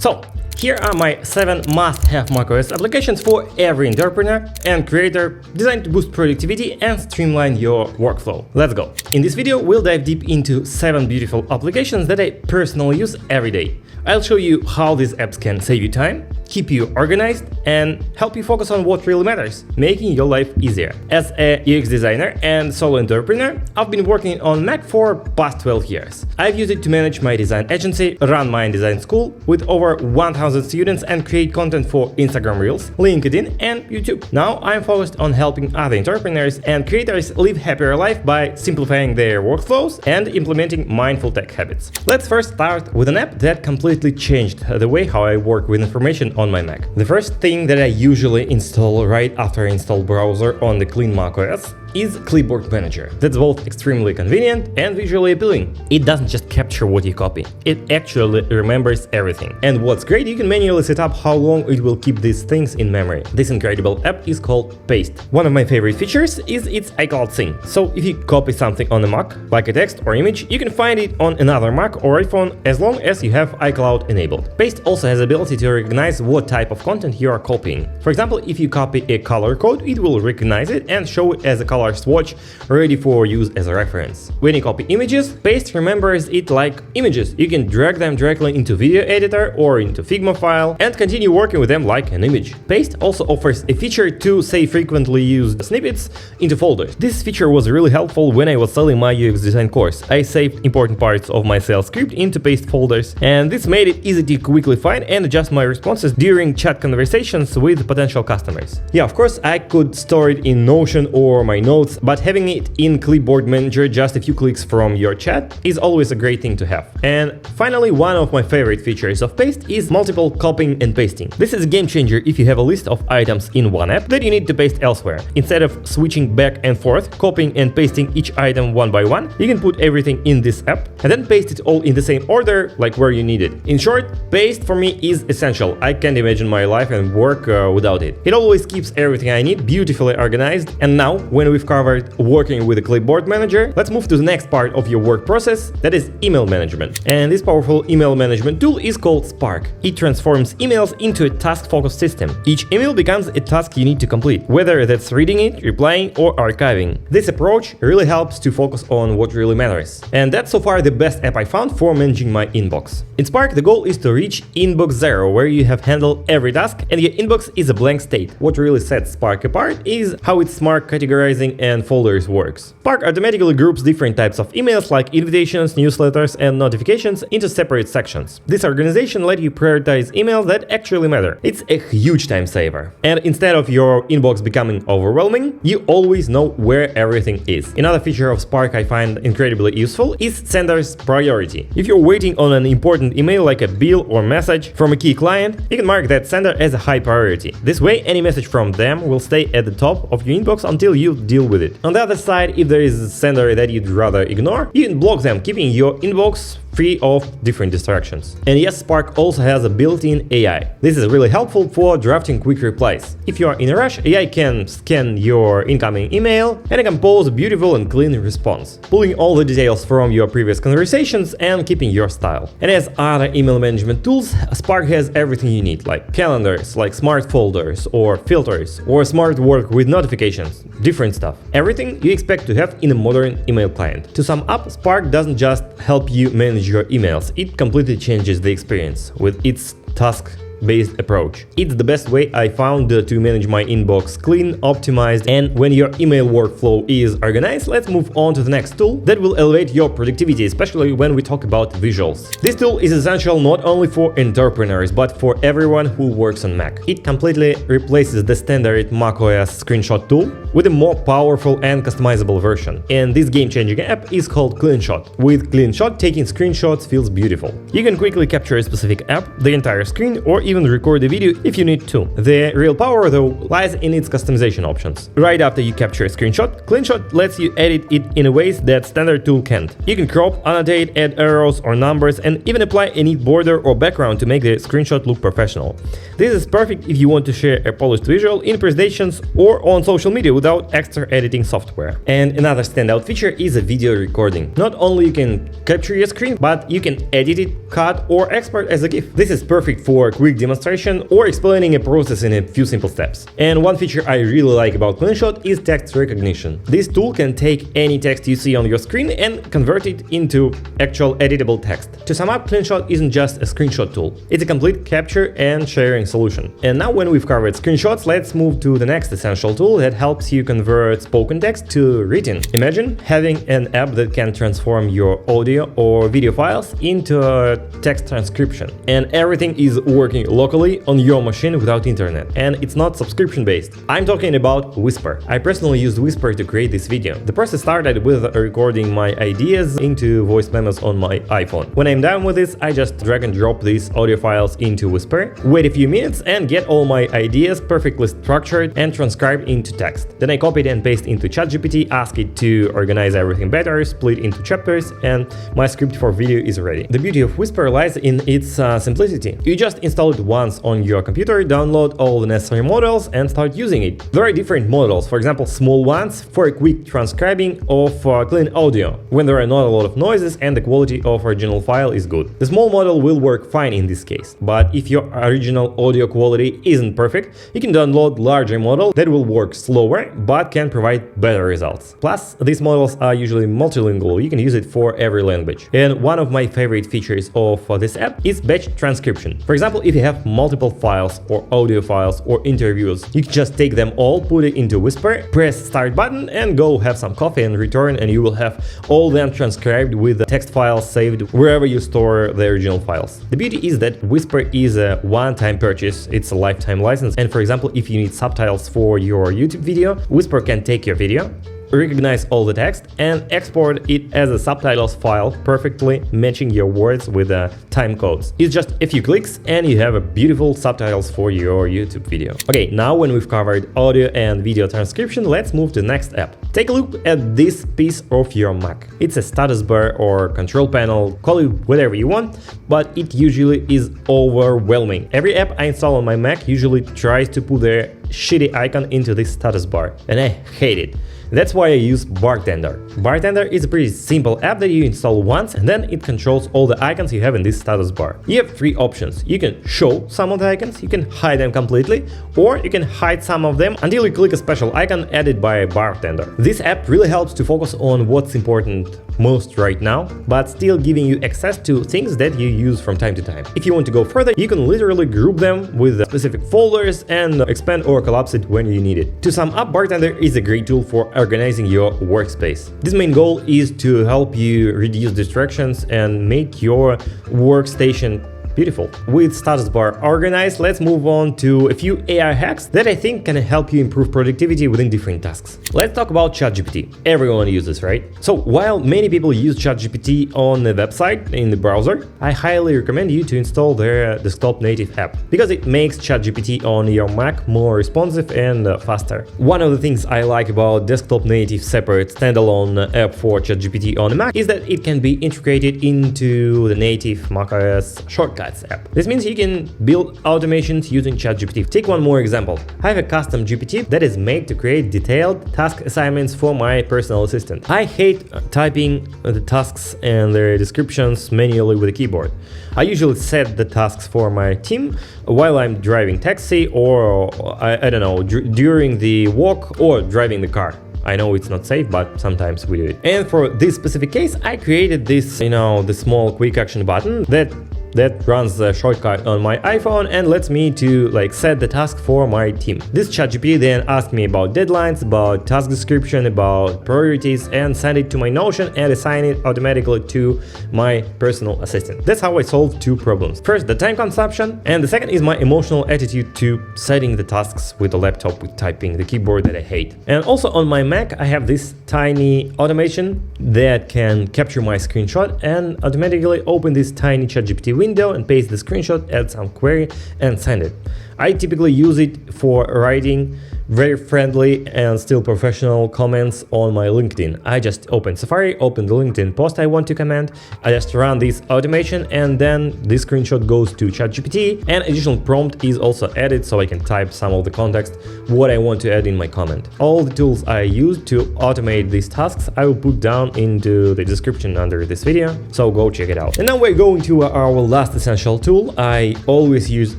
So, here are my 7 must-have macOS applications for every entrepreneur and creator designed to boost productivity and streamline your workflow. Let's go! In this video, we'll dive deep into 7 beautiful applications that I personally use every day. I'll show you how these apps can save you time, keep you organized, and help you focus on what really matters, making your life easier. As a UX designer and solo entrepreneur, I've been working on Mac for past 12 years. I've used it to manage my design agency, run my design school with over 1,000 students, and create content for Instagram Reels, LinkedIn, and YouTube. Now I'm focused on helping other entrepreneurs and creators live happier life by simplifying their workflows and implementing mindful tech habits. Let's first start with an app that completely changed the way how I work with information on my Mac. The first thing that I usually install right after I install browser on the clean macOS is Clipboard Manager. That's both extremely convenient and visually appealing. It doesn't just capture what you copy, it actually remembers everything. And what's great, you can manually set up how long it will keep these things in memory. This incredible app is called Paste. One of my favorite features is its iCloud sync. So if you copy something on a Mac, like a text or image, you can find it on another Mac or iPhone as long as you have iCloud enabled. Paste also has the ability to recognize what type of content you are copying. For example, if you copy a color code, it will recognize it and show it as a color swatch ready for use as a reference. When you copy images, Paste remembers it like images. You can drag them directly into video editor or into Figma file and continue working with them like an image. Paste also offers a feature to save frequently used snippets into folders. This feature was really helpful when I was selling my UX design course. I saved important parts of my sales script into Paste folders, and this made it easy to quickly find and adjust my responses during chat conversations with potential customers. Yeah, of course, I could store it in Notion or my notes, but having it in Clipboard Manager just a few clicks from your chat is always a great thing to have. And finally, one of my favorite features of Paste is multiple copying and pasting. This is a game changer if you have a list of items in one app that you need to paste elsewhere. Instead of switching back and forth, copying and pasting each item one by one, you can put everything in this app and then paste it all in the same order, like where you need it. In short, Paste for me is essential. I can't imagine my life and work without it. It always keeps everything I need beautifully organized. And now, when we've covered working with a Clipboard Manager, let's move to the next part of your work process, that is email management. And this powerful email management tool is called Spark. It transforms emails into a task-focused system. Each email becomes a task you need to complete, whether that's reading it, replying, or archiving. This approach really helps to focus on what really matters. And that's so far the best app I found for managing my inbox. In Spark, the goal is to reach inbox zero, where you have handled every task and your inbox is a blank state. What really sets Spark apart is how its smart categorizing and folders works. Spark automatically groups different types of emails like invitations, newsletters, and notifications into separate sections. This organization lets you prioritize emails that actually matter. It's a huge time saver. And instead of your inbox becoming overwhelming, you always know where everything is. Another feature of Spark I find incredibly useful is sender's priority. If you're waiting on an important email like a bill or message from a key client, you can mark that sender as a high priority. This way, any message from them will stay at the top of your inbox until you deal with it. On the other side, if there is a sender that you'd rather ignore, you can block them, keeping your inbox free of different distractions. And yes, Spark also has a built-in AI. This is really helpful for drafting quick replies. If you are in a rush, AI can scan your incoming email and compose a beautiful and clean response, pulling all the details from your previous conversations and keeping your style. And as other email management tools, Spark has everything you need, like calendars, like smart folders or filters, or smart work with notifications, different stuff. Everything you expect to have in a modern email client. To sum up, Spark doesn't just help you manage your emails, it completely changes the experience with its task-based approach. It's the best way I found to manage my inbox clean, optimized, and when your email workflow is organized, let's move on to the next tool that will elevate your productivity, especially when we talk about visuals. This tool is essential not only for entrepreneurs, but for everyone who works on Mac. It completely replaces the standard macOS screenshot tool with a more powerful and customizable version. And this game-changing app is called CleanShot. With CleanShot, taking screenshots feels beautiful. You can quickly capture a specific app, the entire screen, or even record a video if you need to. The real power though lies in its customization options. Right after you capture a screenshot, CleanShot lets you edit it in a ways that standard tool can't. You can crop, annotate, add arrows or numbers, and even apply a neat border or background to make the screenshot look professional. This is perfect if you want to share a polished visual in presentations or on social media without extra editing software. And another standout feature is a video recording. Not only you can capture your screen, but you can edit it, cut or export as a GIF. This is perfect for a quick demonstration or explaining a process in a few simple steps. And one feature I really like about CleanShot is text recognition. This tool can take any text you see on your screen and convert it into actual editable text. To sum up, CleanShot isn't just a screenshot tool. It's a complete capture and sharing solution. And now when we've covered screenshots, let's move to the next essential tool that helps you convert spoken text to written. Imagine having an app that can transform your audio or video files into a text transcription. And everything is working locally on your machine without internet. And it's not subscription based. I'm talking about Whisper. I personally used Whisper to create this video. The process started with recording my ideas into voice memos on my iPhone. When I'm done with this, I just drag and drop these audio files into Whisper, wait a few minutes and get all my ideas perfectly structured and transcribed into text. Then I copy it and paste into ChatGPT, ask it to organize everything better, split into chapters, and my script for video is ready. The beauty of Whisper lies in its simplicity. You just install it once on your computer, download all the necessary models and start using it. There are different models, for example small ones for a quick transcribing of clean audio, when there are not a lot of noises and the quality of original file is good. The small model will work fine in this case, but if your original audio quality isn't perfect, you can download larger model that will work slower but can provide better results. Plus, these models are usually multilingual, you can use it for every language. And one of my favorite features of this app is batch transcription. For example, if you have multiple files or audio files or interviews, you can just take them all, put it into Whisper, press start button and go have some coffee and return, and you will have all them transcribed with the text files saved wherever you store the original files. The beauty is that Whisper is a one-time purchase, it's a lifetime license, and for example, if you need subtitles for your YouTube video, Whisper can take your video, recognize all the text and export it as a subtitles file, perfectly matching your words with the time codes. It's just a few clicks and you have a beautiful subtitles for your YouTube video. Okay, now when we've covered audio and video transcription, let's move to the next app. Take a look at this piece of your Mac. It's a status bar or control panel, call it whatever you want, but it usually is overwhelming. Every app I install on my Mac usually tries to put their shitty icon into this status bar, and I hate it. That's why I use Bartender. Bartender is a pretty simple app that you install once and then it controls all the icons you have in this status bar. You have three options. You can show some of the icons, you can hide them completely, or you can hide some of them until you click a special icon added by Bartender. This app really helps to focus on what's important most right now, but still giving you access to things that you use from time to time. If you want to go further, you can literally group them with specific folders and expand or collapse it when you need it. To sum up, Bartender is a great tool for organizing your workspace. This main goal is to help you reduce distractions and make your workstation beautiful. With status bar organized, let's move on to a few AI hacks that I think can help you improve productivity within different tasks. Let's talk about ChatGPT. Everyone uses, right? So while many people use ChatGPT on the website in the browser, I highly recommend you to install their desktop native app because it makes ChatGPT on your Mac more responsive and faster. One of the things I like about desktop native separate standalone app for ChatGPT on the Mac is that it can be integrated into the native macOS shortcut app. This means you can build automations using ChatGPT. Take one more example. I have a custom GPT that is made to create detailed task assignments for my personal assistant. I hate typing the tasks and their descriptions manually with a keyboard. I usually set the tasks for my team while I'm driving taxi or I don't know, during the walk or driving the car. I know it's not safe, but sometimes we do it. And for this specific case, I created this, the small quick action button that runs the shortcut on my iPhone and lets me to set the task for my team. This ChatGPT then asked me about deadlines, about task description, about priorities, and send it to my Notion and assign it automatically to my personal assistant. That's how I solved two problems. First, the time consumption, and the second is my emotional attitude to setting the tasks with the laptop with typing, the keyboard that I hate. And also on my Mac, I have this tiny automation that can capture my screenshot and automatically open this tiny ChatGPT window window and paste the screenshot, add some query and send it. I typically use it for writing very friendly and still professional comments on my LinkedIn. I just open Safari, open the LinkedIn post I want to comment, I just run this automation, and then this screenshot goes to ChatGPT, and additional prompt is also added so I can type some of the context what I want to add in my comment. All the tools I use to automate these tasks I will put down into the description under this video, so go check it out. And now we're going to our last essential tool I always use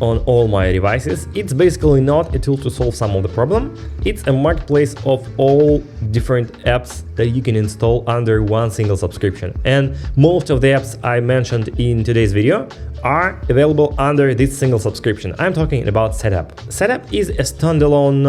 on all my devices. It's basically not a tool to solve some of the problem. It's a marketplace of all different apps that you can install under one single subscription. And most of the apps I mentioned in today's video are available under this single subscription. I'm talking about Setup. Setup is a standalone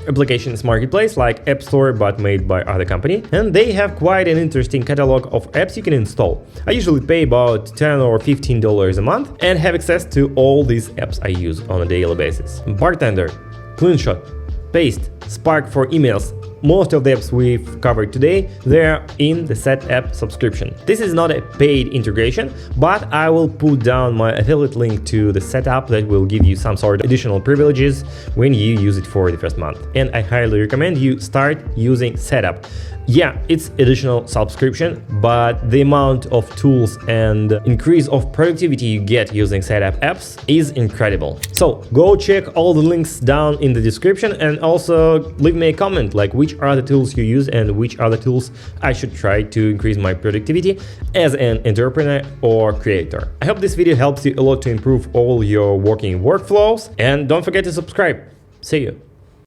applications marketplace like App Store but made by other company, and they have quite an interesting catalog of apps you can install. I usually pay about $10 or $15 a month and have access to all these apps I use on a daily basis. Bartender, CleanShot, Paste, Spark for emails. Most of the apps we've covered today, they're in the Setup subscription. This is not a paid integration, but I will put down my affiliate link to the Setup that will give you some sort of additional privileges when you use it for the first month. And I highly recommend you start using Setup. Yeah, it's additional subscription, but the amount of tools and increase of productivity you get using Setup apps is incredible. So go check all the links down in the description, and also leave me a comment like which are the tools you use and which are the tools I should try to increase my productivity as an entrepreneur or creator. I hope this video helps you a lot to improve all your working workflows, and don't forget to subscribe. See you.